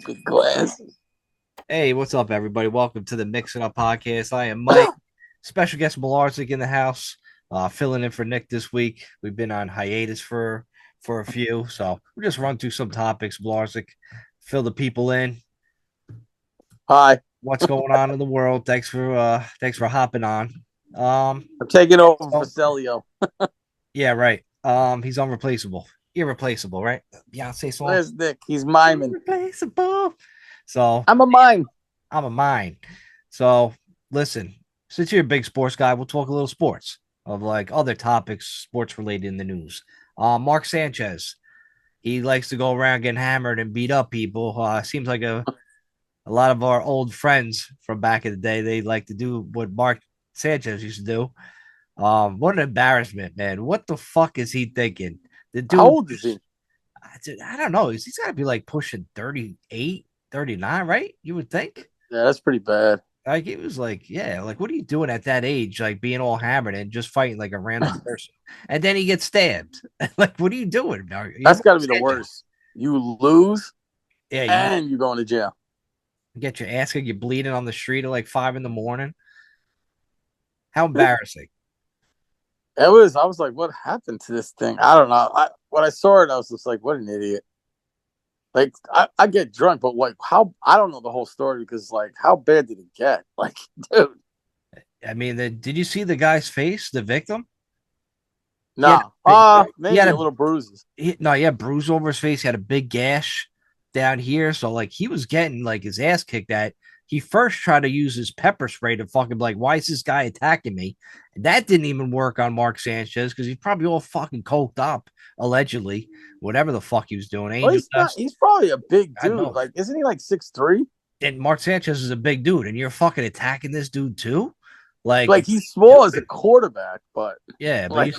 stupid glasses. Hey, what's up, everybody? Welcome to the Mixing Up Podcast. I am Mike, special guest Malarzik in the house, filling in for Nick this week. We've been on hiatus for a few, so we'll just run through some topics. Malarzik, fill the people in. Hi, What's going on in the world? Thanks for hopping on. I'm taking over for So Celio. yeah, right. He's unreplaceable, irreplaceable, right? Beyonce song, Where's Nick? He's miming. irreplaceable. So I'm a mime. I'm a mine. So listen, since you're a big sports guy, we'll talk a little sports of like other topics, sports related in the news. Mark Sanchez, he likes to go around getting hammered and beat up people. Seems like a lot of our old friends from back in the day, they like to do what Mark Sanchez used to do. What an embarrassment, man. What the fuck is he thinking? The How dude, old is he? I don't know. He's got to be like pushing 38, 39, right? You would think. Yeah, that's pretty bad. Like it was like, yeah, like what are you doing at that age? Like being all hammered and just fighting like a random person, and then he gets stabbed. Like, what are you doing? You're That's Mark got to be the Sanchez. worst. You lose Yeah, you and you're going to jail. get your ass kicked, you're bleeding on the street at like 5 in the morning. How embarrassing! It was. I was like, what happened to this thing? I don't know. When I saw it, I was just like, what an idiot. Like, I get drunk, but like, how? I don't know the whole story because, like, how bad did it get? Like, dude, I mean, did you see the guy's face, the victim? He had a nah. big, he Maybe had a a little bruises. no, he had bruise over his face. He had a big gash down here. So like he was getting like his ass kicked at. He first tried to use his pepper spray to fucking be like, why is this guy attacking me? And that didn't even work on Mark Sanchez because he's probably all fucking coked up, allegedly, whatever the fuck he was doing. Well, Angel he's not. dust. He's probably a big I dude. know. Like, isn't he like 6'3"? And Mark Sanchez is a big dude, and you're fucking attacking this dude too. Like, Like he's small as a quarterback, but yeah, but like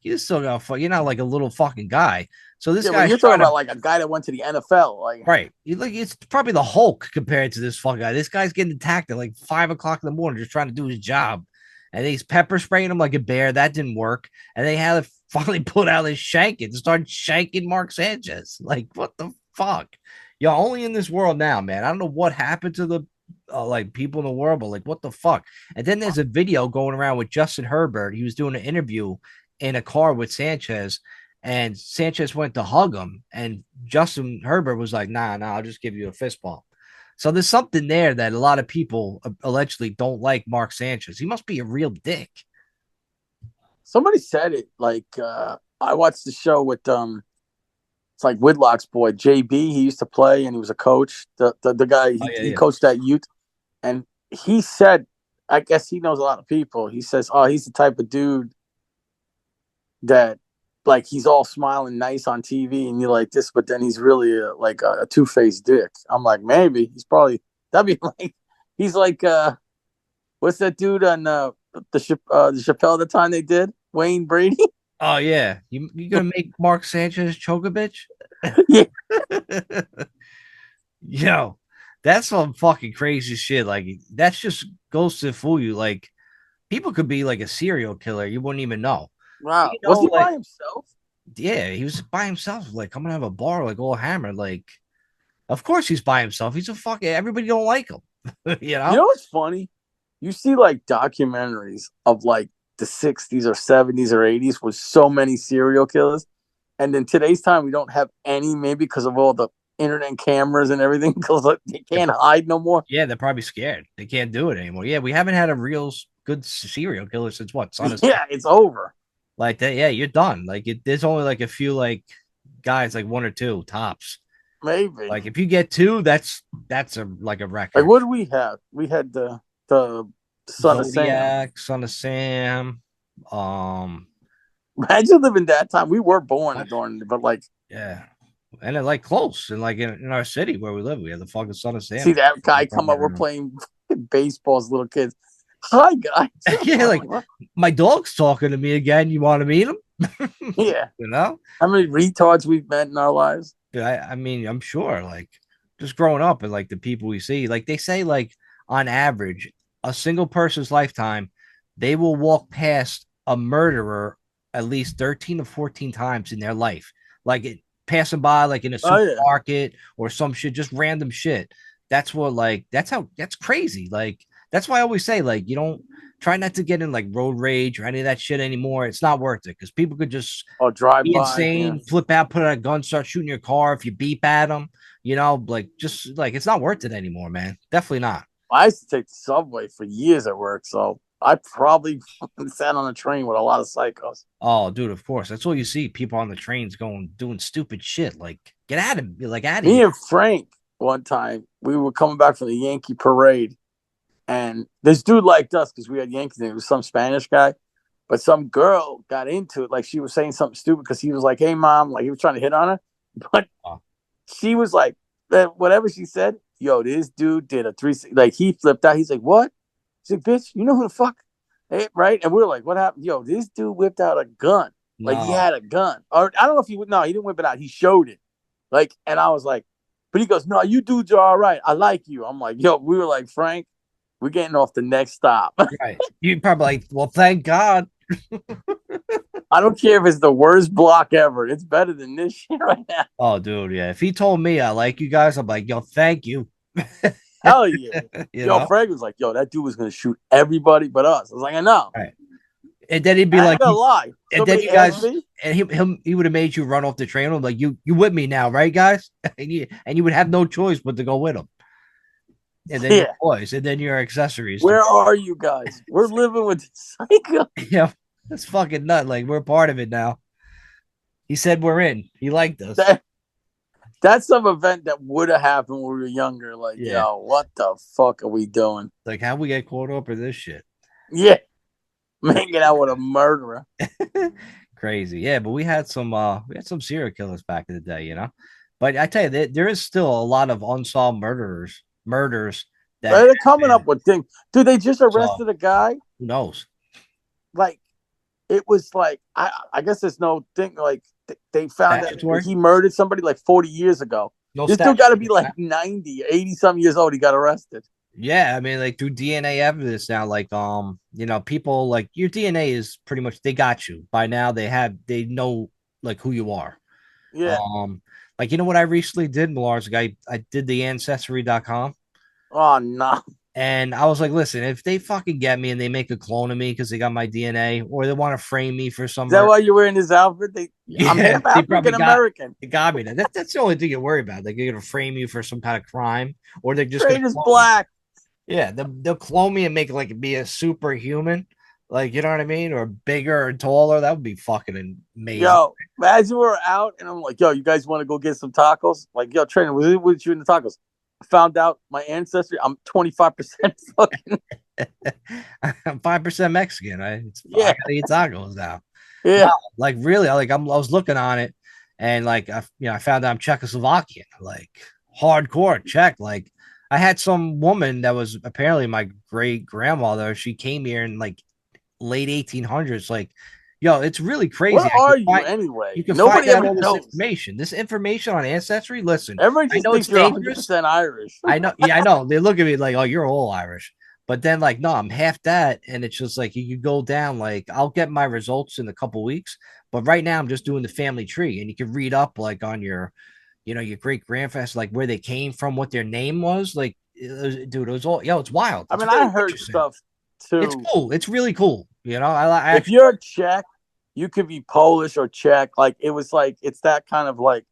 you still got you're not like a little fucking guy. So this yeah, but guy's you're talking trying to about like a guy that went to the NFL. Like right. Like it's probably the Hulk compared to this fucking guy. This guy's getting attacked at like 5 o'clock in the morning, just trying to do his job. And he's pepper spraying him like a bear. That didn't work. And they had to finally put out his shank and start shanking Mark Sanchez. Like, what the fuck? You're only in this world now, man. I don't know what happened to the like people in the world, but like, what the fuck? And then there's a video going around with Justin Herbert. He was doing an interview in a car with Sanchez, and Sanchez went to hug him, and Justin Herbert was like, nah, I'll just give you a fist bump. So there's something there that a lot of people allegedly don't like Mark Sanchez. He must be a real dick. somebody said it. Like I watched the show with it's like Whitlock's boy JB. He used to play and he was a coach. The guy Oh, he yeah. coached at Ute, and he said, I guess he knows a lot of people. He says, oh, he's the type of dude that like he's all smiling nice on TV and you're like this, but then he's really like a two-faced dick. I'm like, maybe he's probably that'd be like he's like what's that dude on the Chappelle the time they did Wayne Brady? Oh, yeah. You gonna make Mark Sanchez choke a bitch? Yeah, Yo, that's some fucking crazy shit. Like that's just goes to fool you. Like people could be like a serial killer. You wouldn't even know. wow. You Was know, he by like himself? yeah, he was by himself, like coming out of a bar, like all hammered. Like, of course he's by himself. He's a fucking everybody don't like him. you You know? know what's funny? You see like documentaries of like the 60s or 70s or 80s with so many serial killers. And then today's time, we don't have any, maybe because of all the internet cameras and everything, because like, they They're can't hide no more. yeah, they're probably scared. They can't do it anymore. Yeah, we haven't had a real good serial killer since what? Son of Sam. Yeah, it's over. Like that, yeah, you're done. Like there's only like a few like guys, like one or two tops. Maybe. Like if you get two, that's a like a Like, record. what do we have? We had the Son of Sam. Zodiac, Son of Sam. Um, Imagine living that time. We were born what? during, but like, Yeah. And then like close and like in our city where we live, we have the fucking Son of see Sam. that guy come up. We're playing baseball as little kids. Hi guys. Yeah, like my dog's talking to me again. You want to meet him? Yeah. you know? How many retards we've met in our lives? I mean, I'm sure like just growing up and like the people we see, like they say, like on average, a single person's lifetime, they will walk past a murderer at least 13 to 14 times in their life. Like passing by like in a Oh yeah. supermarket or some shit, just random shit. That's what like that's crazy. Like that's why I always say like you don't try not to get in like road rage or any of that shit anymore. It's not worth it because people could just Oh, drive be by. Yeah. insane, flip out, put out a gun, start shooting your car if you beep at them. You know, like just like it's not worth it anymore, man. Definitely not. I used to take the subway for years at work, so I probably sat on a train with a lot of psychos. Oh, dude, of course. That's all you see. People on the trains going doing stupid shit. Like, get at him. Like out of Me here. and Frank, one time, we were coming back from the Yankee parade, and this dude liked us because we had Yankees, and it was some Spanish guy. But some girl got into it, like she was saying something stupid because he was like, "Hey, mom," like he was trying to hit on her, but Oh, she was like, whatever she said, yo, this dude did a three, like he flipped out. He's like, what? He's like, bitch, you know who the fuck? Hey, right? And we are like, what happened? Yo, this dude whipped out a gun. Like he no. had a gun. Or I don't know if he would, no, he didn't whip it out. He showed it. Like, and I was like, but he goes, no, you dudes are all right. I like you. I'm like, yo, we were like, Frank, we're getting off the next stop. Right. You probably like, well, thank God. I don't care if it's the worst block ever. It's better than this shit right now. Oh, dude, yeah. If he told me I like you guys, I'm like, yo, thank you. Hell yeah. You Yo, know? Frank was like, yo, that dude was going to shoot everybody but us. I was like, I know. Right. And then he'd be I ain't like, gonna lie. and then Somebody you asked guys, me. and he would have made you run off the train. I'm like, you with me now, right, guys? And you would have no choice but to go with him. And then your Yeah. boys, and then your accessories. Where are you guys? We're living with the psycho. Yeah, that's fucking nut. Like we're part of it now. He said we're in. He liked us. That, that's some event that would have happened when we were younger. Like, Yeah. yo, what the fuck are we doing? Like how we get caught up in this shit. Yeah. Hanging out with a murderer. Crazy. Yeah, but we had some serial killers back in the day, you know. But I tell you, there is still a lot of unsolved murders that They're coming up with things. Dude, they just so arrested a guy. who knows? Like, it was like, I guess there's no thing. Like, they found that Statutory? he murdered somebody like 40 years ago. No This dude got to be statutory. like 90, 80 some years old. He got arrested. Yeah, I mean, like through DNA evidence now, like people like your DNA is pretty much they got you by now. They know like who you are. Yeah. Um, like you know what I recently did, Milars? Like I did the ancestry.com Oh, no. and I was like, listen, if they fucking get me and they make a clone of me because they got my DNA or they want to frame me for some Is that why you're wearing this outfit? I'm yeah, half they probably African American. got me. That's the only thing you worry about. Like they're gonna frame you for some kind of crime, or they're just gonna Straight as clone you. black. Yeah, they'll clone me and make like be a superhuman, like you know what I mean, or bigger or taller. That would be fucking amazing. Yo, imagine we're out and I'm like, yo, you guys want to go get some tacos? Like, yo, trainer, was it with you in the tacos? I found out my ancestry. I'm 25% fucking. I'm 5% Mexican. I Yeah. gotta eat tacos now. Yeah. No, like really, like I was looking on it, and like I found out I'm Czechoslovakian, like hardcore Czech. Like I had some woman that was apparently my great grandmother. She came here in like late 1800s. Like, yo, it's really crazy. Where are you anyway? You can find Nobody out ever all this knows. information. This information on ancestry. Listen, Everybody I just know it's thinks you're dangerous. 100% Irish. I know. Yeah, I know. They look at me like, oh, you're all Irish. But then, like, no, I'm half that. And it's just like you could go down, like, I'll get my results in a couple weeks. But right now, I'm just doing the family tree. And you can read up, like, on your great grandfathers, like, where they came from, what their name was. Like, dude, it was all, yo, it's wild. I It's mean, really I heard interesting. stuff It's too. cool. It's really cool. You know, I If actually, you're Czech, you could be Polish or Czech. Like, it was like, it's that kind of like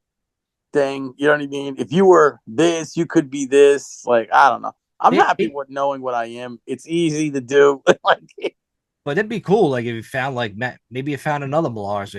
thing. You know what I mean? If you were this, you could be this. Like, I don't know. I'm happy with knowing what I am. It's easy to do. Like, but it'd be cool, like if you found like maybe you found another Mars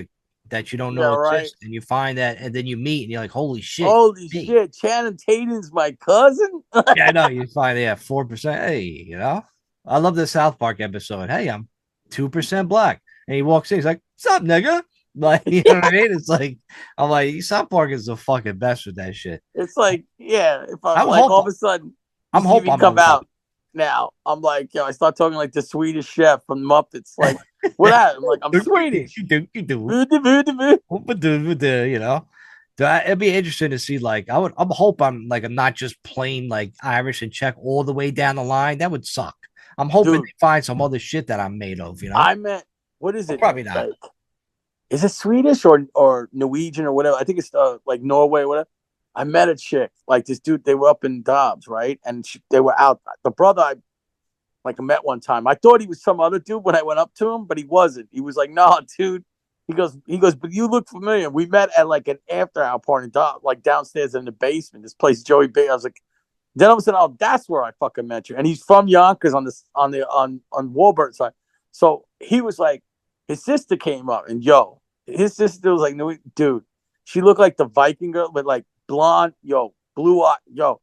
that you don't yeah, know right. exists, and you find that, and then you meet, and you're like, holy shit, Holy me. shit, Channing Tatum's my cousin. Yeah, I know. You find 4%. Hey, you know, I love the South Park episode. Hey, I'm 2% black, and he walks in, he's like, "What's up, nigga?" Like, you know what I mean? It's like I'm like South Park is the fucking best with that shit. It's like, yeah, if I'm I'm like all of hope a sudden you I'm see hope me I'm come on top. out now, I'm like, yo, I start talking like the Swedish chef from Muppets. Like, what that? I'm like, I'm Swedish. You do. Voodoo, voodoo, voodoo. You know. It'd be interesting to see. Like, I'm hope I'm not just plain like Irish and Czech all the way down the line. That would suck. I'm hoping Dude, they find some other shit that I'm made of. You know, I meant, what is well, it? probably not. Like, is it Swedish or Norwegian or whatever? I think it's like Norway or whatever. I met a chick, like this dude. They were up in Dobbs, right? And they were out. The brother I like met one time. I thought he was some other dude when I went up to him, but he wasn't. He was like, "No, dude." He goes, but you look familiar. We met at like an after hour party, like downstairs in the basement. This place, Joey Bay. I was like, then I was saying, "Oh, that's where I fucking met you." And he's from Yonkers on Warburg side. So he was like, his sister came up, and yo, his sister was like, "No, dude, she looked like the Viking girl, but like blonde, yo, blue eye, yo."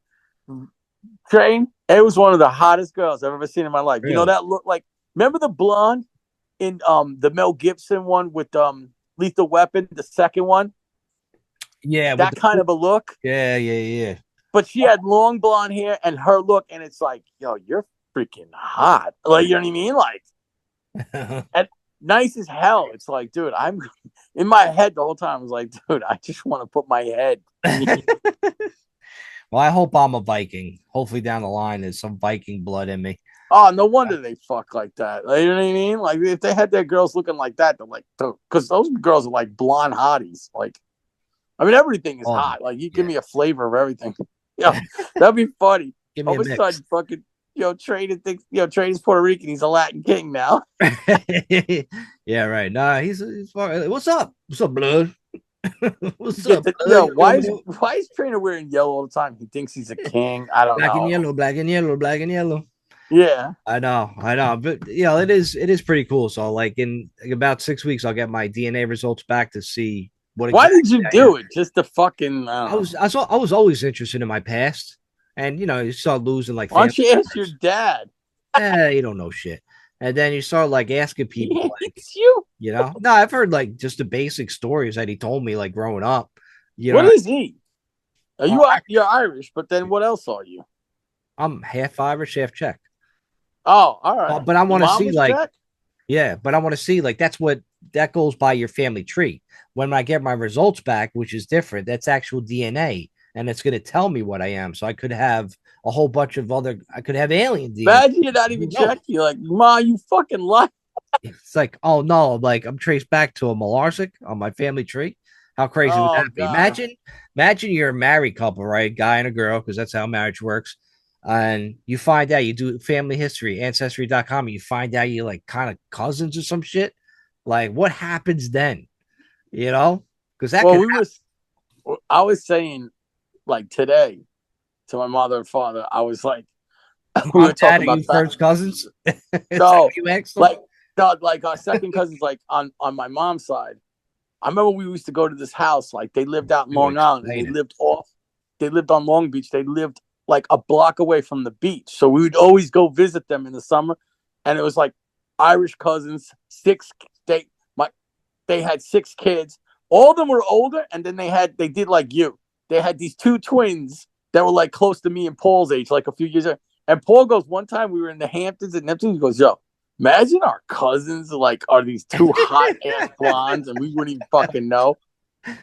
Train, it was one of the hottest girls I've ever seen in my life. You know Really? that look like? Remember the blonde in the Mel Gibson one with Lethal Weapon, the second one? Yeah, with That the kind of a look. yeah, yeah, yeah. But she had long blonde hair and her look, and it's like, yo, you're freaking hot. Like, you know what I mean? Like, and nice as hell. It's like, dude, I'm in my head the whole time. I was like, dude, I just want to put my head. Well, I hope I'm a Viking. Hopefully, down the line, there's some Viking blood in me. Oh, no wonder they fuck like that. Like, you know what I mean? Like, if they had their girls looking like that, they're like, because those girls are like blonde hotties. Like, I mean, everything is All of them. hot. Like, you give Yeah. me a flavor of everything. Yeah, that'd be funny. Give me All a of a mix. sudden, fucking, Trader thinks, Trader's Puerto Rican. He's a Latin king now. Yeah, right. Nah, he's what's up? What's up, blood? What's Yeah, up, blood? why is Trainer wearing yellow all the time? He thinks he's a king. I don't Black and know. yellow, black and yellow, black and yellow. Yeah. I know, but it is pretty cool. So, like in about 6 weeks, I'll get my DNA results back to see what Why did exactly you I am. do it? Just to fucking I don't know. I was always interested in my past, and you start losing like Why family don't you ask your members. dad? You don't know shit, and then you start like asking people, He like hates you. no, I've heard like just the basic stories that he told me, like growing up. What is he? Are Uh, you're Irish, but then what else are you? I'm half Irish, half Czech. Oh, all right. But I Your want to mom see was like Czech? yeah, but I want to see like that goes by your family tree. When I get my results back, which is different, that's actual DNA, and it's going to tell me what I am. So I could have a whole bunch of other. I could have alien Imagine you're not DNA. even Who knows? Czech. You're like, Ma, you fucking lie. It's like, oh no, like I'm traced back to a Malarsic on my family tree. How crazy would Oh that be? God. Imagine you're a married couple, right? Guy and a girl, because that's how marriage works. And you find out you do family history, ancestry.com, and you find out you're like kind of cousins or some shit. Like, what happens then? You know? Because that Well, could I was saying like today to my mother and father, I was like, happen. we Mom, were dad, talking are about you that. first cousins? Is that No, what you asked them? like no, like our second cousins, like on my mom's side. I remember we used to go to this house. Like they lived out in You Long Island, and explain They lived on Long Beach. They lived like a block away from the beach, so we would always go visit them in the summer. And it was like Irish cousins, six. My they had six kids. All of them were older, and then they did like you. They had these two twins that were like close to me and Paul's age, like a few years ago. And Paul goes, one time we were in the Hamptons at Neptune. He goes, yo, imagine our cousins like are these two hot ass blondes, and we wouldn't even fucking know.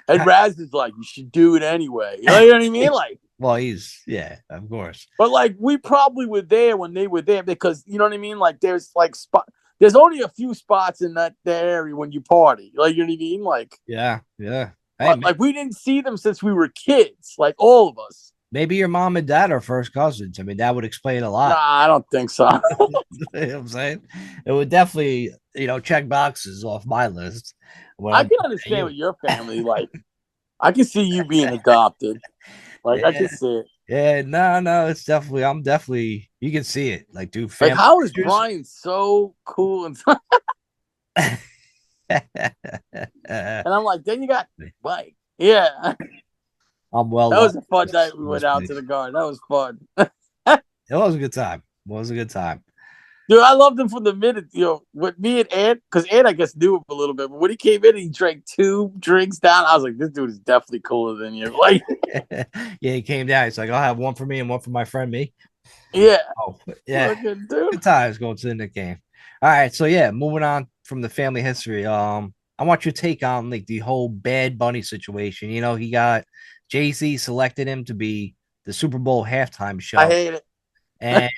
And Raz is like, you should do it anyway. You know what I mean? Like, well, yeah, of course. but like we probably were there when they were there because you know what I mean. Like there's like spot. There's only a few spots in that area when you party. Like you know what I mean? Like, Yeah, yeah. Hey, but like we didn't see them since we were kids. Like all of us. maybe your mom and dad are first cousins. I mean, that would explain a Nah, lot. I don't think so. You know what I'm saying? It would definitely, check boxes off my list when I I'm can looking at understand you. with your family. Like I can see you being adopted. Like I can Yeah, see it. yeah, no, it's definitely, I'm definitely, you can see it. Like, dude, Like family how is pictures. Brian so cool and and I'm like, then you got Mike. Yeah. I'm well That was loved a fun in night. We this went out to place. the garden. That was fun. It was a good time. It was a good time. Dude, I loved him from the minute, with me and Ed, because Ed, I guess, knew him a little bit. But when he came in, he drank two drinks down. I was like, this dude is definitely cooler than you. Like, Yeah, he came down. He's like, I'll have one for me and one for my friend, me. yeah, Oh, yeah. fucking dude. Good times going to the Nick game. All right, so yeah, moving on from the family history. I want your take on like the whole Bad Bunny situation. He got Jay-Z selected him to be the Super Bowl halftime I show, hate it. and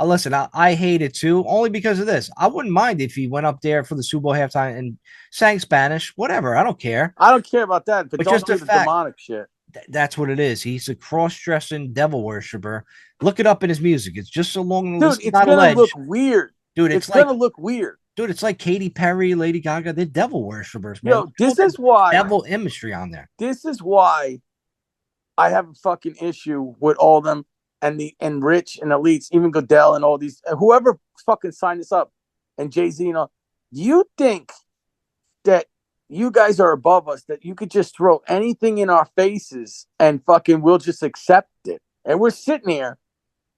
Listen, I hate it too, only because of this. I wouldn't mind if he went up there for the Super Bowl halftime and sang Spanish, whatever. I don't care. I don't care about that, but But don't just do the the fact demonic shit. that's what it is. He's a cross-dressing devil worshiper. Look it up in his music. It's just along the Dude, list, it's not gonna look alleged, weird. dude. It's gonna look weird. It's like Katy Perry, Lady Gaga. They're devil worshippers, man. Yo, Look at all the devil imagery on there. this is why I have a fucking issue with all them and Rich and Elites, even Goodell and all these whoever fucking signed this up and Jay-Z and all. Do you think that you guys are above us, that you could just throw anything in our faces and fucking we'll just accept it? And we're sitting here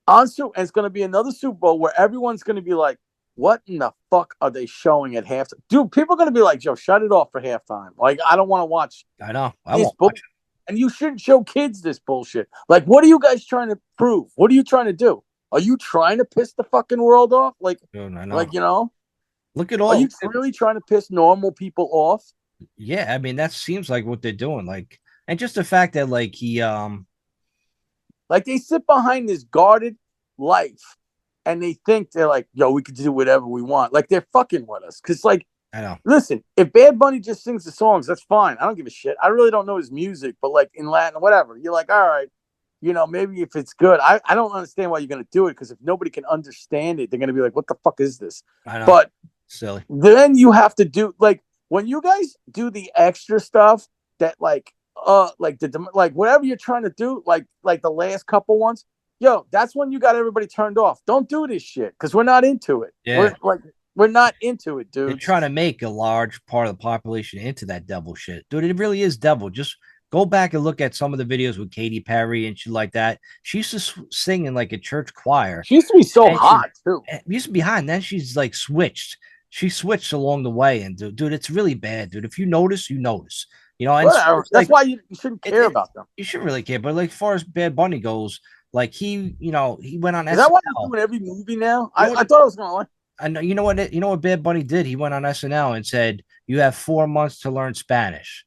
on and it's gonna be another Super Bowl where everyone's gonna be like, what in the fuck are they showing at halftime? Dude, people are gonna be like, Joe, shut it off for halftime. Like, I don't want to watch I know. I this won't bull- watch it. and you shouldn't show kids this bullshit. Like, what are you guys trying to prove? What are you trying to do? Are you trying to piss the fucking world off? Dude, I know. Like, you know, Look at are all. you really trying to piss normal people off? Yeah, I mean that seems like what they're doing. Like, and just the fact that like he Like, they sit behind this guarded life and they think they're like, yo, we could do whatever we want. Like, they're fucking with us. Cause, like, I know. listen, if Bad Bunny just sings the songs, that's fine. I don't give a shit. I really don't know his music, but like in Latin, whatever, you're like, all right, you know, maybe if it's good. I don't understand why you're going to do it because if nobody can understand it, they're going to be like, what the fuck is this? I know. But Silly. then you have to do like when you guys do the extra stuff that like the like whatever you're trying to do, like the last couple ones, yo, that's when you got everybody turned off. Don't do this shit because we're not into it. Yeah. We're not into it, They're dude. trying to make a large part of the population into that devil shit. Dude, it really is devil. Just go back and look at some of the videos with Katy Perry and shit like that. She used to sing in like a church choir. She used to be so And hot too. used to be hot, and then she's like switched. She switched along the way, and dude, it's really bad, dude. If you notice, you notice. You know, and Whatever. That's like why you shouldn't care about them. you should really care. But like, as far as Bad Bunny goes, like he went on Is that why SNL. you're doing every movie now? You know I thought I was gonna like. I know you know what Bad Bunny did. He went on SNL and said, "You have 4 months to learn Spanish."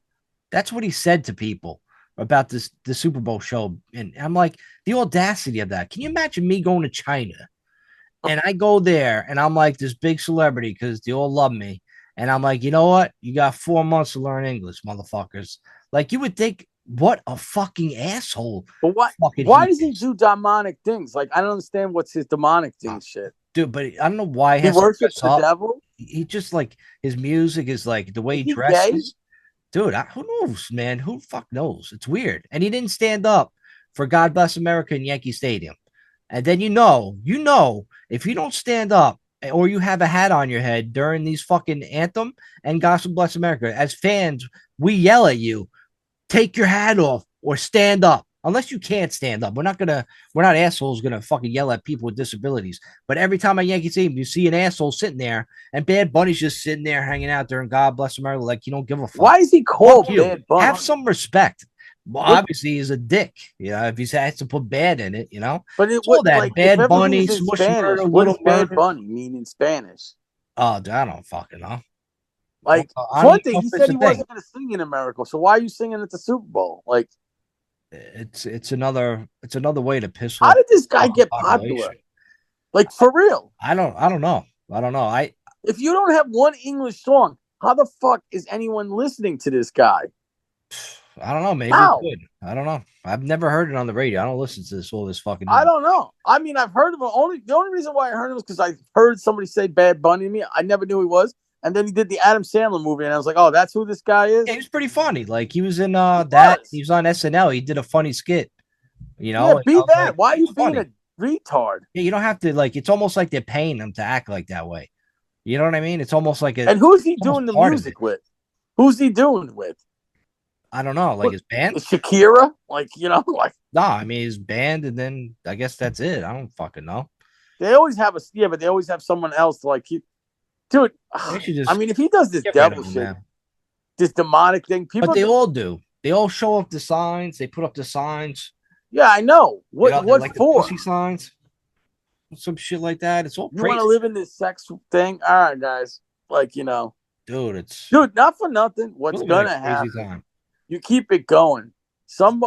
That's what he said to people about the Super Bowl show, and I'm like, the audacity of that. Can you imagine me going to China and I go there and I'm like this big celebrity because they all love me, and I'm like, you know what? You got 4 months to learn English, motherfuckers. Like you would think, what a fucking asshole. But why does he do demonic things? Like I don't understand what's his demonic thing shit. Dude, but I don't know why he worships the devil. He just like his music is like the way he Is he dresses. Dude, who knows, man? Who the fuck knows? It's weird. And he didn't stand up for God Bless America in Yankee Stadium. And then if you don't stand up or you have a hat on your head during these fucking anthem and God Bless America, as fans, we yell at you, take your hat off or stand up. Unless you can't stand up. We're not assholes gonna fucking yell at people with disabilities. But every time a Yankee team, you see an asshole sitting there and Bad Bunny's just sitting there hanging out during God Bless America, like you don't give a fuck. Why is he called Bad Bunny? Have some respect. Well, obviously he's a dick, you know, if he has to put bad in it, you know. But it's all that like, Bad Bunny, Smush Murder, what does Bad Bunny mean in Spanish? Oh, I don't fucking know. Like one thing, he said he wasn't going to sing in America, so why are you singing at the Super Bowl? Like, it's another way to piss off. How did this guy get popular? Like for real? I don't know. If you don't have one English song, how the fuck is anyone listening to this guy? I don't know. Maybe good. I don't know. I've never heard it on the radio. I don't listen to all this fucking. I don't know. I mean, I've heard of him. The only reason why I heard him was because I heard somebody say Bad Bunny to me. I never knew he was. And then he did the Adam Sandler movie, and I was like, "Oh, that's who this guy is." Yeah, he was pretty funny. Like he was in that. He was on SNL. He did a funny skit. You know, yeah, be that. Like, why are you being a retard? Yeah, you don't have to like. It's almost like they're paying him to act like that way. You know what I mean? It's almost like And who's he doing the music with? Who's he doing with? I don't know. Like his band, Shakira. Like like. Nah, I mean his band, and then I guess that's it. I don't fucking know. They always have but they always have someone else to like keep. Dude, I mean, if he does this devil shit, this demonic thing, but they all do. They all show up the signs. They put up the signs. Yeah, I know. What like for? Pussy signs, some shit like that. It's all. You want to live in this sex thing? All right, guys. Like dude, not for nothing. What's gonna happen? You keep it going. Some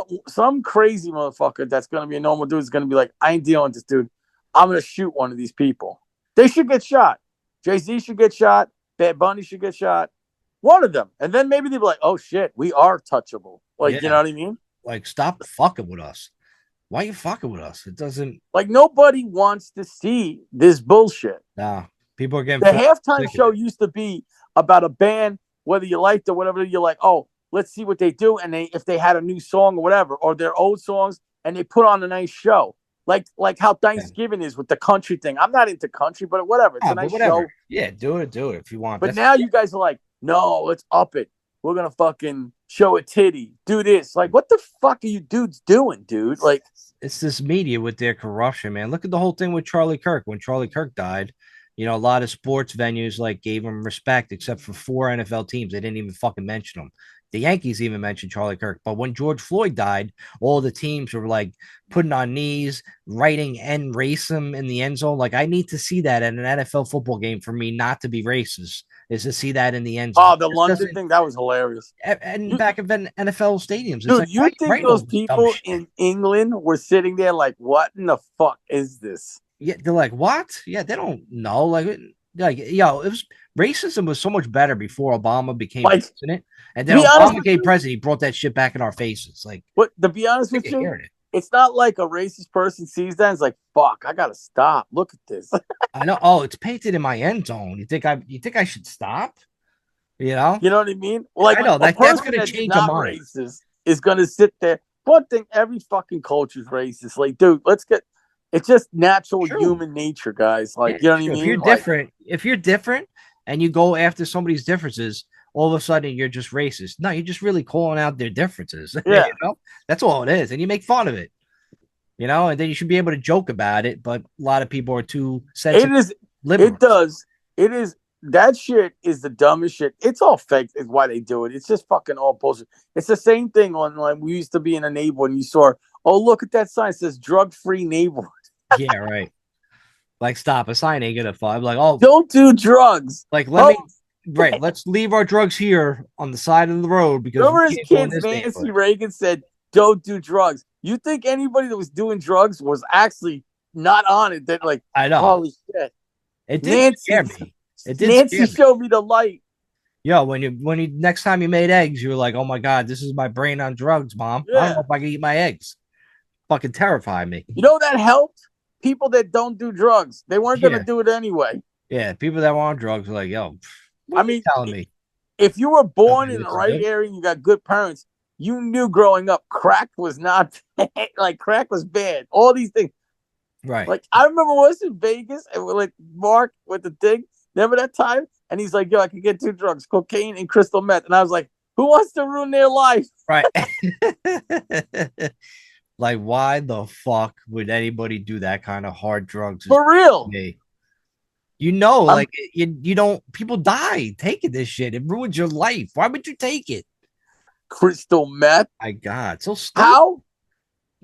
crazy motherfucker that's gonna be a normal dude is gonna be like, I ain't dealing with this dude. I'm gonna shoot one of these people. They should get shot. Jay-Z should get shot. Bad Bunny should get shot. One of them. And then maybe they'll be like, oh shit, we are touchable. Like, you know Yeah, what I mean? like stop fucking with us. Why are you fucking with us? It doesn't. Like nobody wants to see this bullshit. Nah, people are getting The fat halftime sick of show it. used to be about a band, whether you liked or whatever, you're like, oh, let's see what they do. And they if they had a new song or whatever, or their old songs, and they put on a nice show. Like how Yeah. Thanksgiving is with the country thing. I'm not into country, but whatever. It's a Ah, but nice whatever. show. Yeah, do it if you want. But That's now you guys are like, no, let's up it. We're gonna fucking show a titty, do this. Like, what the fuck are you dudes doing, dude? Like, it's this media with their corruption, man. Look at the whole thing with Charlie Kirk. When Charlie Kirk died, a lot of sports venues like gave him respect, except for 4 NFL teams. They didn't even fucking mention him. The Yankees even mentioned Charlie Kirk. But when George Floyd died, all the teams were like putting on knees, writing "end racism" in the end zone. Like, I need to see that at an NFL football game for me not to be racist, is to see that in the end zone. oh, the This London doesn't, thing, that was hilarious. and You, back of NFL stadiums. It's dude, like, why are you you think writing all those this dumb people shit? in England were sitting there like, what in the fuck is this? Yeah, they're like, what? Yeah, they don't know. It was racism was so much better before Obama became Like, president, and to then be honest Obama with became you, president. He brought that shit back in our faces. Like, but to be honest sick with of you, hearing it. it's not like a racist person sees that and is like, fuck, I gotta stop. Look at this. I know. Oh, it's painted in my end zone. You think I should stop? You know? You know what I mean? Like I know a that's person gonna that's change a not mind. racist is gonna sit there. One thing, every fucking culture is racist. Like, dude, let's get. It's just natural True. human nature, guys. Yeah, Like, you know what I true. mean? Like, If you're different and you go after somebody's differences, all of a sudden you're just racist. No, you're just really calling out their differences. yeah, That's all it is, and you make fun of it. And then you should be able to joke about it. But a lot of people are too it sensitive, is. It liberals. does. It is. That shit is the dumbest shit. It's all fake. Is why they do it. It's just fucking all bullshit. It's the same thing on like we used to be in a neighborhood and you saw. Oh, look at that sign. It says drug free neighborhood. Yeah, right. Like, stop. A sign ain't gonna fall. I'm like, oh, Don't do drugs. like let Oh, me. Right, let's leave our drugs here on the side of the road because we remember as can't go in kids, this Nancy neighborhood. Reagan said, "Don't do drugs." You think anybody that was doing drugs was actually not on it? That like, I know. holy shit, It did Nancy, scare me. It did Nancy scare me. showed me the light. Yo, when you next time you made eggs, you were like, "Oh my god, this is my brain on drugs, mom. I don't know Yeah, if I can eat my eggs." Fucking terrify me. you know that helped people that don't do drugs. They weren't gonna Yeah, do it anyway. yeah. People that were on drugs were like, "Yo, what I are you mean, telling me? if you were Telling born me in the this is right good?" area and you got good parents, you knew growing up crack was not like crack was bad. All these things. Right. Like I remember was in Vegas and we're like Mark with the thing. Remember that time? And he's like, "Yo, I can get 2 drugs, cocaine and crystal meth." And I was like, "Who wants to ruin their life Right. Like, why the fuck would anybody do that kind of hard drugs? for real?" Me. I'm Like you don't. People die taking this shit. It ruins your life. Why would you take it? crystal meth. My God, so stupid. How,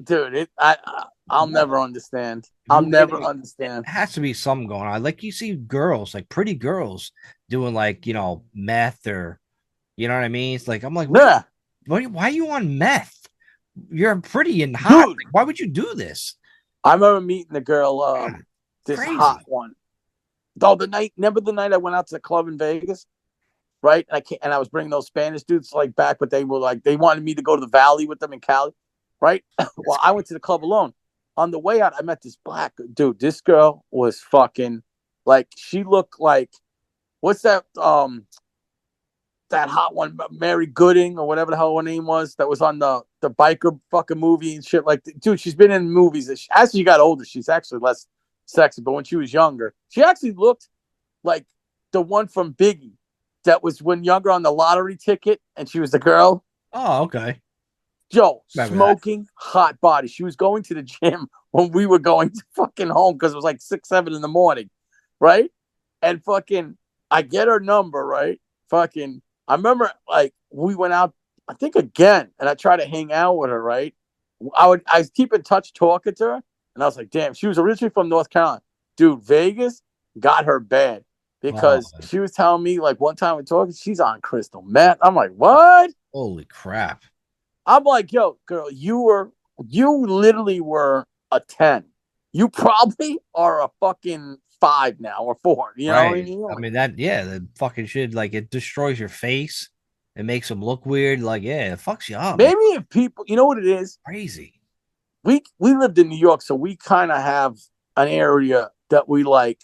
dude? I'll never understand. I'll You never really understand. has to be something going on. Like, you see girls, like pretty girls, doing like meth, or you know what I mean. It's like, I'm like, Yeah, why are you on meth? You're pretty and hot. dude. Like, why would you do this? I remember meeting the girl. God, This crazy. hot one. Oh, the night. Remember the night I went out to the club in Vegas, right? And I was bringing those Spanish dudes like back, but they were like they wanted me to go to the Valley with them in Cali, right? Well, I went to the club alone. On the way out, I met this black dude. This girl was fucking like she looked like what's that hot one, Mary Gooding or whatever the hell her name was, that was on the biker fucking movie and shit. Like, dude, she's been in movies. As she got older, she's actually less sexy. But when she was younger, she actually looked like the one from Biggie that was when younger on the lottery ticket, and she was the girl. Oh, okay. Joe, Remember that? smoking hot body. She was going to the gym when we were going to fucking home because it was like 6, 7 in the morning, right? And fucking, I get her number, right? Fucking, I remember like we went out, I think again, and I tried to hang out with her, right? I keep in touch talking to her, and I was like, damn, she was originally from North Carolina. Dude, Vegas got her bad Oh, because she was telling me like one time we're talking, she's on crystal meth. I'm like, what? holy crap. I'm like, yo, girl, you literally were a 10. you probably are a fucking 5 now or 4. You know what I Right. mean? I Like, mean that, yeah, the fucking shit, like it destroys your face. It makes them look weird. Like, yeah, it fucks you up, man. maybe if people, you know what it is? Crazy. We lived in New York, so we kind of have an area that we like,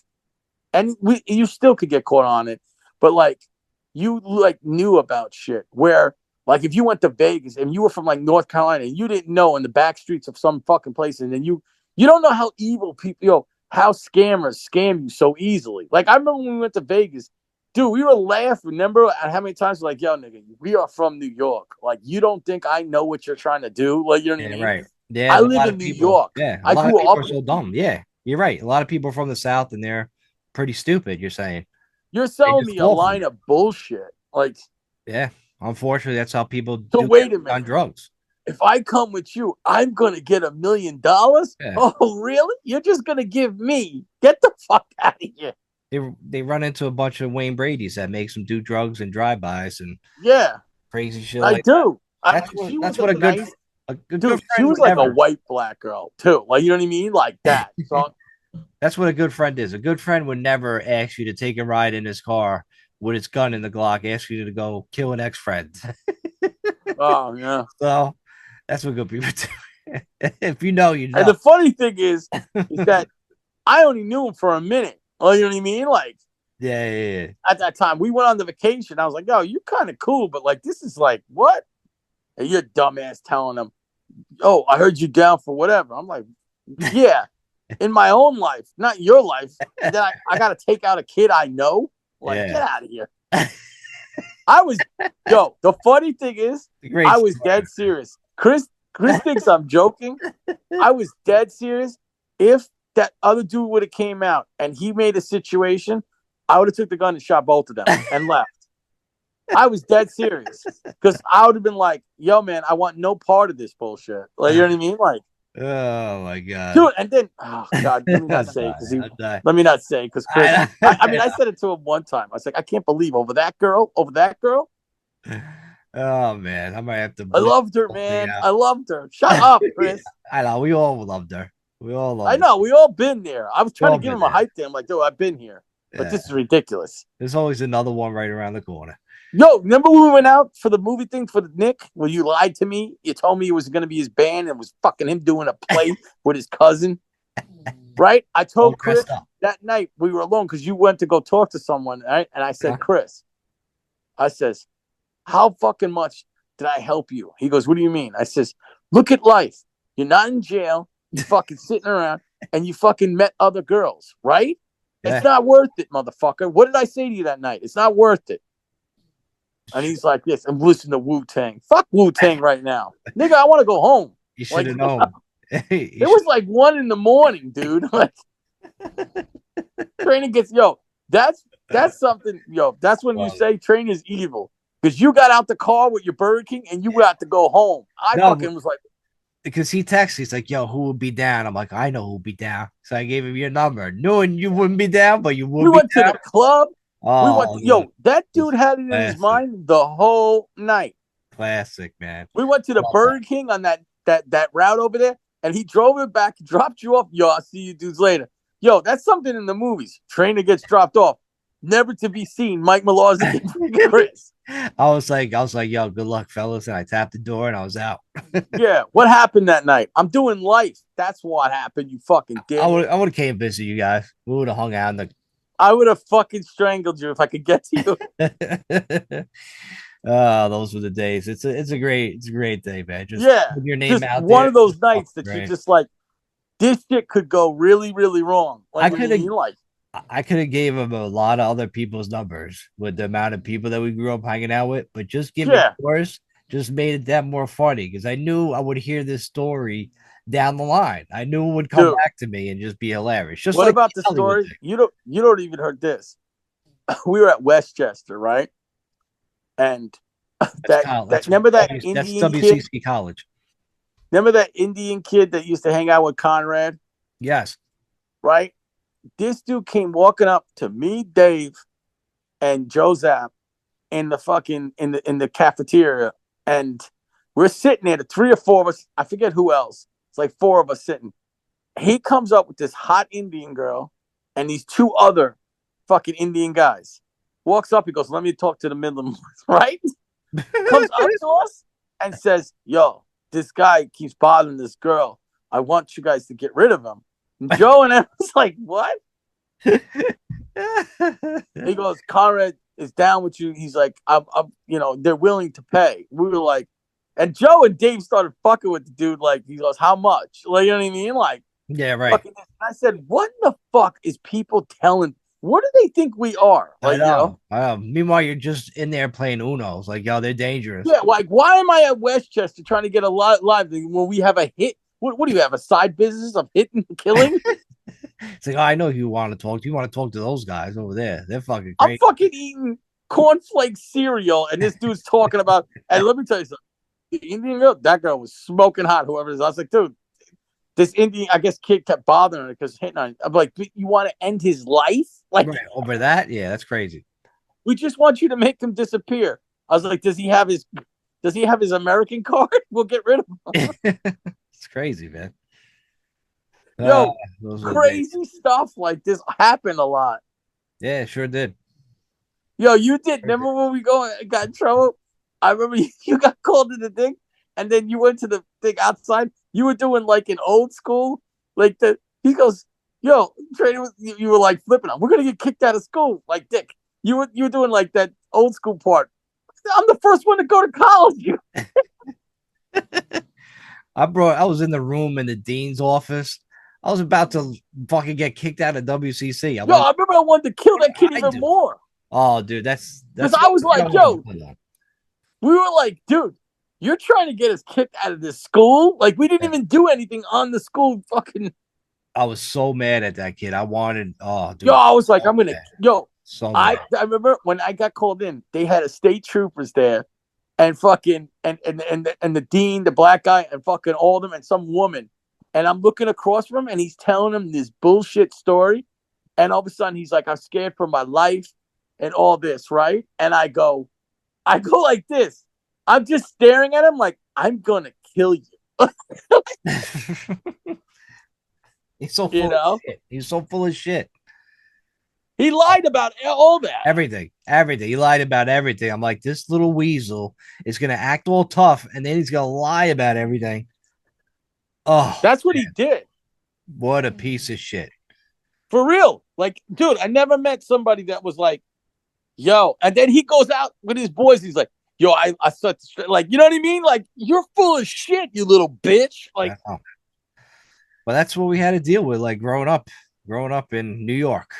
and we you still could get caught on it, but like you like knew about shit where like if you went to Vegas and you were from like North Carolina and you didn't know in the back streets of some fucking place, and then you don't know how evil people, how scammers scam you so easily. Like I remember when we went to Vegas, dude, we were laughing. Remember at how many times we're like, yo, nigga, we are from New York. Like you don't think I know what you're trying to do? Like you know what I Yeah, mean? right. Yeah, I a live lot in of New people. York. Yeah, a I lot of grew people up. are so dumb. Yeah, you're right. A lot of people from the South and they're pretty stupid. You're saying You're they selling just me a fall for line it. of bullshit. Like, Yeah, unfortunately, that's how people so do wait a on minute. drugs. If I come with you, I'm gonna get $1 million. Yeah, Oh, really? You're just gonna give me? Get the fuck out of here. they run into a bunch of Wayne Brady's that makes them do drugs and drive-bys and Yeah, crazy shit I like that. do. She That's was what a nice a good dude. She friend was would like a never. white black girl too. Like you know what I mean? Like that. So That's what a good friend is. A good friend would never ask you to take a ride in his car with his gun in the Glock, ask you to go kill an ex-friend. oh yeah. So that's what good people do. If you know, you And know. the funny thing is that I only knew him for a minute. Oh, you know what I mean? Like Yeah, yeah, yeah. at that time, we went on the vacation. I was like, yo, you kind of cool, but like this is like what? And you're dumbass telling him, oh, I heard you down for whatever. I'm like, yeah, in my own life, not your life. And then I got to take out a kid I know. Like, get Yeah. out of here. I was, yo, the funny thing is, Great I was story. dead serious. Chris thinks I'm joking. I was dead serious. If that other dude would have came out and he made a situation, I would have took the gun and shot both of them and left. I was dead serious because I would have been like, "Yo, man, I want no part of this bullshit." Like, you know what I mean? Like, Oh my god. dude. And then, oh god, let me I'll not say die. because he. I'll die. Let me not say because Chris. I mean, I said it to him one time. I was like, "I can't believe over that girl, over that girl." Oh man, I might have to I bleep loved her, the whole thing man. out. I loved her. Shut up, Chris. I know we all loved her. We all I loved her. know we all been there. I was We trying to all give been him a there. hype there. I'm like, dude, I've been here, but Yeah. this is ridiculous. There's always another one right around the corner. Yo, remember when we went out for the movie thing for the Nick? Where you lied to me? You told me it was going to be his band and was fucking him doing a play with his cousin, right? I All told Chris dressed up. that night we were alone because you went to go talk to someone, right? And I said, Huh? Chris, I says, how fucking much did I help you? He goes, what do you mean? I says, look at life. You're not in jail. You fucking sitting around and you fucking met other girls, right? It's Yeah. not worth it, motherfucker. What did I say to you that night? It's not worth it. And he's like this, and listen to Wu Tang. Fuck Wu Tang right now. Nigga, I want to go home. You should Like have known. it was like 1 a.m, dude. Like training gets that's something, that's when you say training is evil. Because you got out the car with your Burger King and you got to go home. I No, fucking was like, because he texts, he's like, "Yo, who will be down?" I'm like, "I know who will be down." So I gave him your number, knowing you wouldn't be down, but you we would be went to down. the club. We went Oh, to, that this dude had it in his classic, mind the whole night. classic, man. We went to I the love that. Burger King on that route over there, and he drove it back, dropped you off. Yo, I'll see you dudes later. Yo, that's something in the movies. Trainer gets dropped off, never to be seen. Mike Malazzi and Chris. I was like, "Yo, good luck, fellas," and I tapped the door and I was out. Yeah, what happened that night? I'm doing life. That's what happened. You fucking dick. I would have came visit you guys. We would have hung out in I would have fucking strangled you if I could get to you. the. Oh, those were the days. It's a great day, man. Just Yeah, put your name just out one there. of those nights that you're Right. just like, this shit could go really, really wrong. I Like, what do could you have mean? Like, I could have gave him a lot of other people's numbers with the amount of people that we grew up hanging out with, but just giving yeah, yours just made it that more funny because I knew I would hear this story down the line. I knew it would come dude. back to me and just be hilarious, just What like about the the Hollywood story? thing. You don't even heard this. We were at Westchester, right? And That's Kyle. that remember that That's Indian kid? WCC College. Remember that Indian kid that used to hang out with Conrad, Yes. right? This dude came walking up to me, Dave, and Joe Zapp in the fucking in the cafeteria, and we're sitting there, the three or four of us. I forget who else. It's like four of us sitting, He comes up with this hot Indian girl and these two other fucking Indian guys. Walks up, he goes, "Let me talk to the Midland," right? Comes up to us and says, "Yo, this guy keeps bothering this girl. I want you guys to get rid of him." And Joe and I was like, "What?" He goes, "Conrad is down with you." He's like, they're willing to pay." We were like, and Joe and Dave started fucking with the dude. Like, he goes, "How much?" Like, you know what I mean? Like, Yeah, right. fucking, I said, "What the fuck is people telling? What do they think we are?" I Like, you know? know. Meanwhile, you're just in there playing Uno. It's like, yo, they're dangerous. Yeah, like, why am I at Westchester trying to get a live when we have a hit? What do you have? A side business of hitting and killing? It's like, oh, I know who you want to talk to. You want to talk to those guys over there. They're fucking I'm great. fucking eating cornflake cereal, and this dude's talking about. And let me tell you something. The Indian girl, that girl was smoking hot. Whoever it is, I was like, dude, this Indian, I guess, kid kept bothering her because hitting on. I'm like, you want to end his life? Like, Right. Over that? Yeah, that's crazy. we just want you to make him disappear. I was like, does he have his American card? We'll get rid of him. It's crazy, man. Uh, Yo, those were the days. crazy stuff like this happened a lot. Yeah, sure did. Yo, you did. Remember when we got in trouble? I remember you got called to the thing, and then you went to the thing outside. You were doing like an old school, like the. He goes, "Yo, trainer," you were like flipping him. "We're gonna get kicked out of school." Like Dick, you were doing like that old school part. I'm the first one to go to college. I was in the room in the dean's office. I was about to fucking get kicked out of WCC. Yo, I remember I wanted to kill that kid I even do. more Oh, dude, because I was like, "Yo," we were like, "Dude, you're trying to get us kicked out of this school? Like, we didn't even do anything on the school fucking." I was so mad at that kid. I wanted, oh, dude. Yo, I was like, I'm gonna, yo, so I mad. remember when I got called in, they had a state troopers there, and fucking and the dean, the black guy, and fucking all of them, and some woman, and I'm looking across from him, and he's telling him this bullshit story, and all of a sudden he's like, "I'm scared for my life," and all this, right? And I go like this, I'm just staring at him like, "I'm gonna kill you," He's so you full of know. shit. He's so full of shit. He lied about all that. Everything, everything. He lied about everything. I'm like, this little weasel is gonna act all tough, and then he's gonna lie about everything. Oh, That's what he man, did. what a piece of shit. For real. Like, dude, I never met somebody that was like, "Yo," and then he goes out with his boys. He's like, "Yo, I such like, you know what I mean? Like, you're full of shit, you little bitch." Like, Well, that's what we had to deal with, like growing up in New York.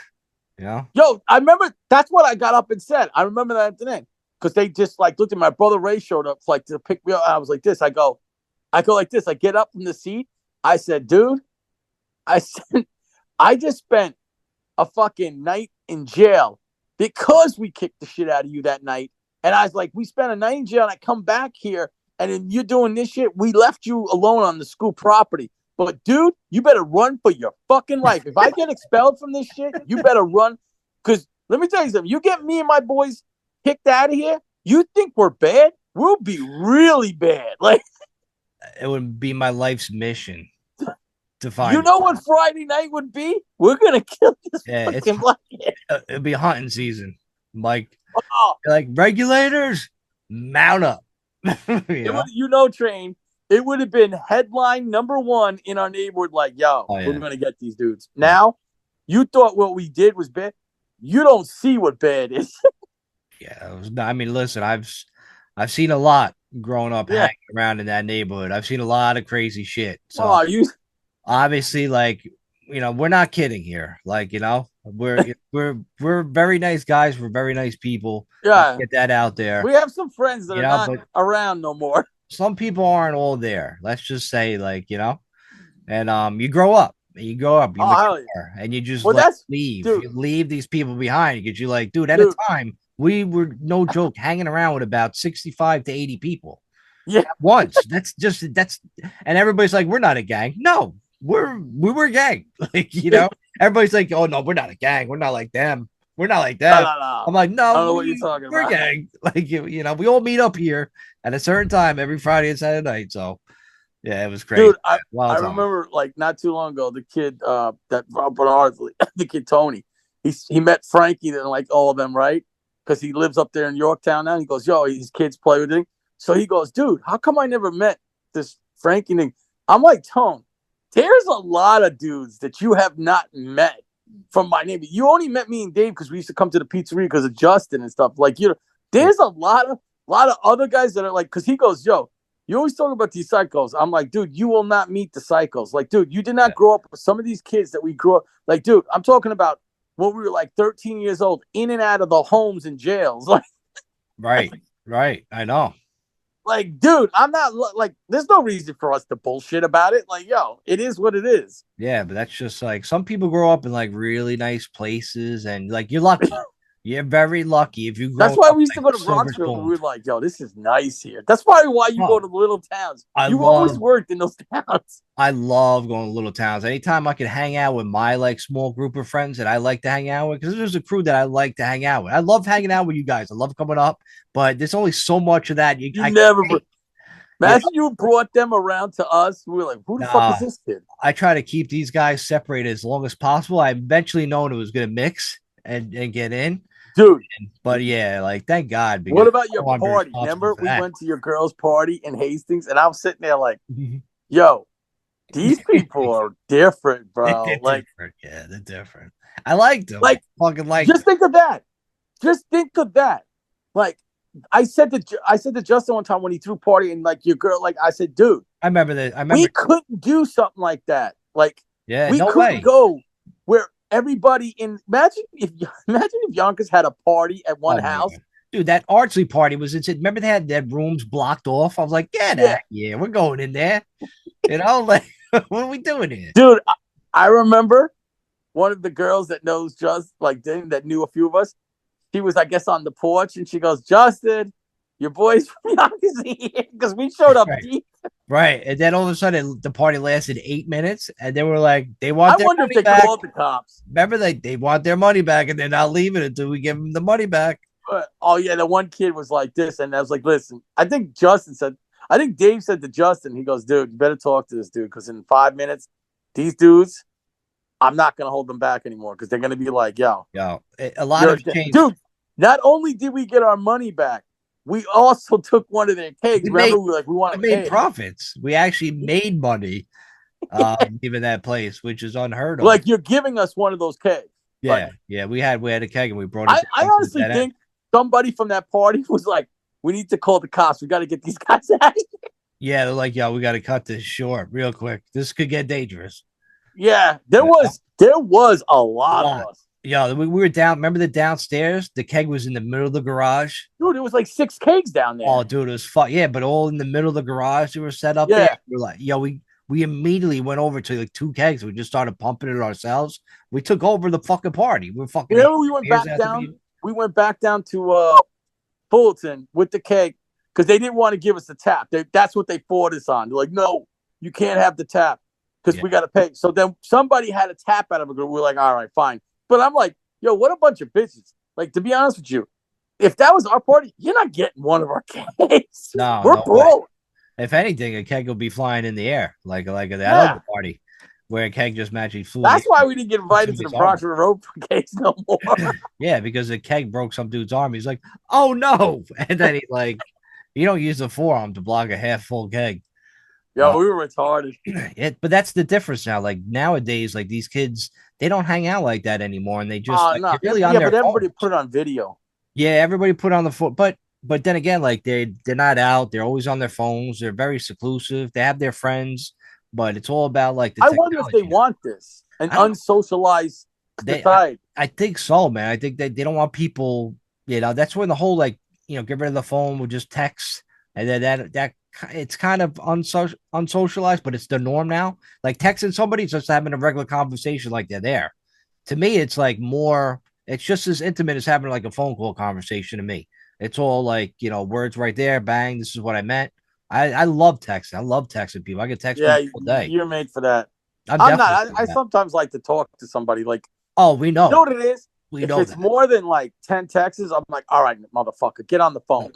You know, yo, I remember that's what I got up and said. I remember that afternoon because they just like looked at my brother Ray showed up like to pick me up. I was like this. I go like this. I get up from the seat. I said, "Dude," I said, "I just spent a fucking night in jail because we kicked the shit out of you that night." And I was like, "We spent a night in jail, and I come back here, and then you're doing this shit. We left you alone on the school property. But dude, you better run for your fucking life. If I get expelled from this shit, you better run. Because let me tell you something. You get me and my boys kicked out of here, you think we're bad? We'll be really bad. Like, it would be my life's mission to find. you know what Friday night would be? We're gonna kill this It's fucking black kid. it'd be hunting season. Like, Oh, like regulators, mount up. You know? Train. It would have been headline number one in our neighborhood. Like, yo, Oh yeah, we're gonna get these dudes. Now, you thought what we did was bad. You don't see what bad is. yeah. I mean, listen, I've seen a lot growing up Yeah. hanging around in that neighborhood. I've seen a lot of crazy shit. So Oh, you. obviously, like, we're not kidding here. Like, we're very nice guys. We're very nice people. Yeah. Get that out there. We have some friends that are not But around no more. some people aren't all there. Let's just say, like, and you grow up. You grow up, you mature, and you just leave. Dude, you leave these people behind because you're like, dude, at a time, we were no joke hanging around with about 65 to 80 people. Yeah. At once. And everybody's like, we're not a gang. No, we were a gang. Like, everybody's like, oh no, we're not a gang. We're not like them. We're not like that. No. I'm like, no, I don't know what you're talking we're about. Gang. Like, we all meet up here at a certain time every Friday and Saturday night. So Yeah, it was crazy. Dude, I Wild I time. remember like not too long ago, the kid that Robert Ardley, the kid Tony, he met Frankie and like all of them, right? Because he lives up there in Yorktown now. He goes, yo, his kids play with him. So he goes, dude, how come I never met this Frankie thing? I'm like, Tone, there's a lot of dudes that you have not met from my neighbor. You only met me and Dave because we used to come to the pizzeria because of Justin and stuff. Like, you know, Yeah. there's a lot of other guys that are like, because he goes, yo, you always talk about these psychos. I'm like, dude, you will not meet the psychos. Like, dude, you did not grow up with some of these kids that we grew up. Like, dude, I'm talking about when we were like 13 years old, in and out of the homes and jails. Right. Right. I know. Like, dude, I'm not like. There's no reason for us to bullshit about it. Like, yo, it is what it is. Yeah, but that's just like some people grow up in like really nice places and like you're lucky. You're very lucky if you That's grow why up we used to like go to Bronxville and Silverstone. we were like, yo, this is nice here. That's probably why you go Oh, to the little towns. I You always love worked in those towns. I love going to little towns. Anytime I can hang out with my like small group of friends that I like to hang out with, because there's a crew that I like to hang out with. I love hanging out with you guys. I love coming up, but there's only so much of that You I can never. take. You Imagine you brought them around to us. We were like, who the fuck is know, this kid? I try to keep these guys separated as long as possible. I eventually known it was going to mix and get in, Dude, but yeah, like thank God because what about I your don't want to be party? responsible Remember, for we that. went to your girl's party in Hastings, and I was sitting there like, yo, these people are different, They're bro. different. Yeah, they're different. I liked them. Like, Fucking liked just them. think of that. Just think of that. Like, I said to Justin one time when he threw party and like your girl, like I said, dude, I remember that. I we remember. couldn't do something like that. Like, Yeah, we no couldn't way. go where everybody in. Imagine if Yonkers had a party at one Oh my house. god, dude, that Ardsley party was insane. Remember they had their rooms blocked off. I was like, get Yeah, out, yeah, we're going in there. You know, like what are we doing here? dude, I remember one of the girls that knows just like that knew a few of us. She was, I guess, on the porch, and she goes, "Justin, your boys from Yonkers here," because we showed up Right, deep. right. And then all of a sudden, the party lasted 8 minutes, and they were like, they want I their wonder if money they back. called the cops. Remember, they want their money back, and they're not leaving until we give them the money back. But, oh yeah, the one kid was like this, and I was like, "Listen," I think Dave said to Justin, he goes, "Dude, you better talk to this dude because in 5 minutes, these dudes, I'm not gonna hold them back anymore because they're gonna be like, yo, Yo, a lot of changed. dude." Not only did we get our money back, we also took one of their cakes. We Remember, made we were like, we want we a made cake. profits. We actually made money, given that place, which is unheard of. Like you're giving us one of those cakes. Like Yeah, yeah. We had a keg and we brought it I down to the honestly dead end. think somebody from that party was like, we need to call the cops. We got to get these guys out of here. Yeah, they're like, yo, we got to cut this short real quick. This could get dangerous. Yeah, there was a A lot of lot. us. Yo, we were down. Remember the downstairs? The keg was in the middle of the garage. Dude, it was like six cakes down Oh, there. dude, it was fun. Yeah, but all in the middle of the garage. They were set up there. Yeah. We're like, yo, we immediately went over to like two kegs. We just started pumping it ourselves. We took over the fucking party. We were fucking Remember we went beers back after down? beers. We went back down to Fullerton with the cake because they didn't want to give us the tap. That's what they fought us on. They're like, no, you can't have the tap because Yeah. we got to pay. So then somebody had a tap out of it. We're like, all right, fine. But I'm like, yo, what a bunch of bitches. Like, to be honest with you, if that was our party, you're not getting one of our cakes. No, We're no way. broke. If anything, a keg will be flying in the air, like that Yeah. other party where a keg just magically flew. That's why we didn't get invited to the Somebody's arm. Bronx River Road cakes no more. Yeah, because the keg broke some dude's arm. He's like, "Oh no!" And then he like, you don't use the forearm to block a half full keg. Yo, we were retarded. But that's the difference now. Like nowadays, like these kids, they don't hang out like that anymore, and they just like, No. they're really Yeah, on their but everybody phone. put it on video. Yeah, everybody put on the foot, but then again, like they're not out. They're always on their phones. They're very seclusive. They have their friends, but it's all about like the I wonder if they technology now. want this an I don't unsocialized they society. I think so, man. I think that they don't want people, that's when the whole like, get rid of the phone, we'll just text. And then that it's kind of unsocialized, but it's the norm now. Like texting somebody, just having a regular conversation like they're there. To me, it's like more, it's just as intimate as having like a phone call conversation to me. It's all like, words right there, bang, this is what I meant. I love texting. I love texting people. I can text Yeah, people all day. you're made for that. I'm I'm definitely not. I sometimes like to talk to somebody. Like, Oh, we you know know. what it is? We If know it's that. more than like 10 texts, I'm like, all right, motherfucker, get on the phone.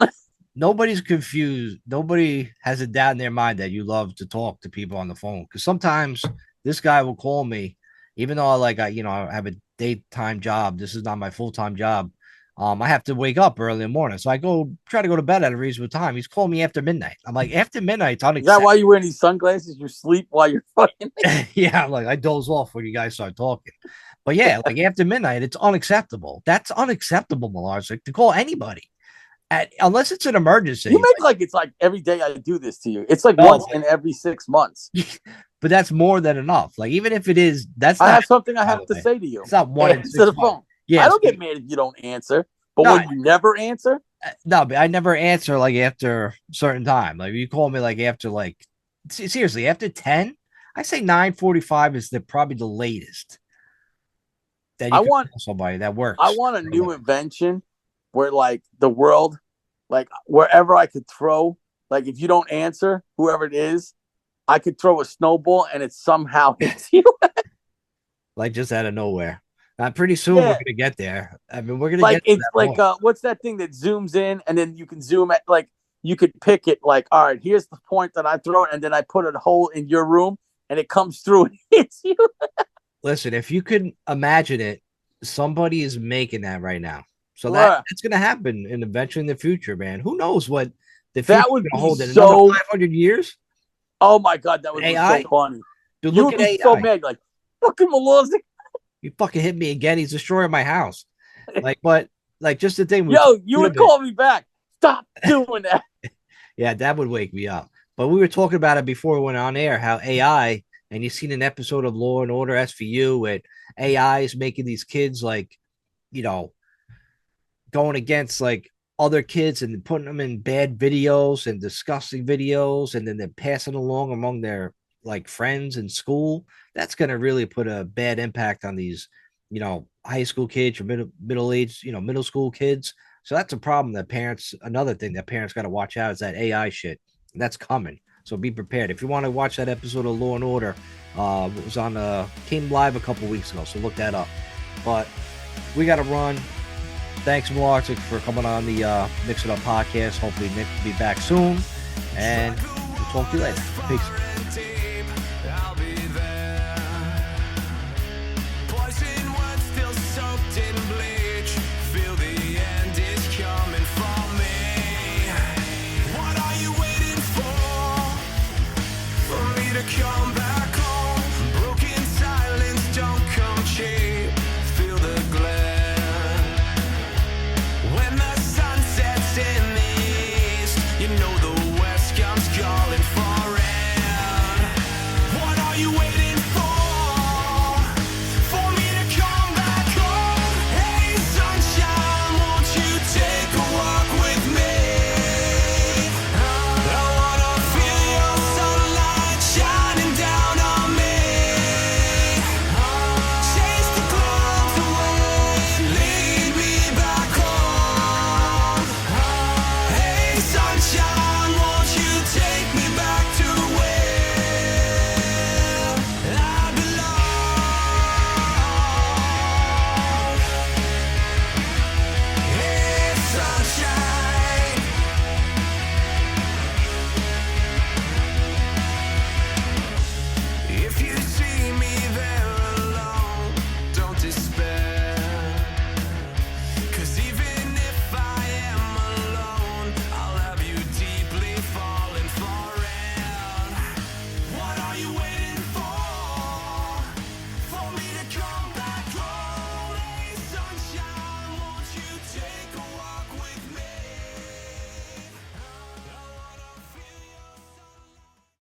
nobody's confused. Nobody has a doubt in their mind that you love to talk to people on the phone. Because sometimes this guy will call me, even though I have a daytime job. This is not my full time job. I have to wake up early in the morning, so I try to go to bed at a reasonable time. He's calling me after midnight. I'm like, after midnight, it's Is that unacceptable. why you wearing these sunglasses? You sleep while you're fucking. Yeah, I'm like, I doze off when you guys start talking. But yeah, like after midnight, it's unacceptable. That's unacceptable, Millard. Like to call anybody unless it's an emergency. You make like it's like every day I do this to you. It's like No, once in every 6 months. but that's more than enough. Like even if it is, that's I not. have something I by have the to way. say to you. It's not one in Answer 6 the months. phone. Yeah, I don't get mad if you don't answer, but No, when you never answer, no, but I never answer like after a certain time. Like you call me like after like seriously after 10, I say 9:45 is probably the latest that you I can want call somebody that works. I want a new invention where like the world, like wherever I could throw, like if you don't answer, whoever it is, I could throw a snowball and it somehow hits you. Like just out of nowhere. Pretty soon we're Yeah. gonna get there. I mean, we're gonna Like get to it's that like point. what's that thing that zooms in and then you can zoom at, like you could pick it like, all right, here's the point that I throw it, and then I put a hole in your room and it comes through and hits you. Listen, if you could imagine it, somebody is making that right now. So Bruh, that's gonna happen in eventually in the future, man. Who knows what the future that is would gonna be hold in another so. 500 years? Oh my god, that would be AI? so funny. Dude, You look would at be AI. so mad, like fucking Melissa. You fucking hit me again. He's destroying my house. But just the thing. Yo, you would call me back. Stop doing that. Yeah, that would wake me up. But we were talking about it before we went on air, how AI, and you've seen an episode of Law and Order SVU where AI is making these kids like, you know, going against like other kids and putting them in bad videos and disgusting videos, and then they're passing along among their like friends in school. That's going to really put a bad impact on these, high school kids or middle age, middle school kids. So that's a problem that parents. Another thing that parents got to watch out is that AI shit that's coming. So be prepared. If you want to watch that episode of Law and Order, it was on came live a couple weeks ago. So look that up. But we got to run. Thanks, Malartic, for coming on the Mix It Up podcast. Hopefully, Nick will be back soon. And we'll talk to you later. Peace. Come back home. Broken silence don't come cheap. Feel the glare when the sun sets in the east. You know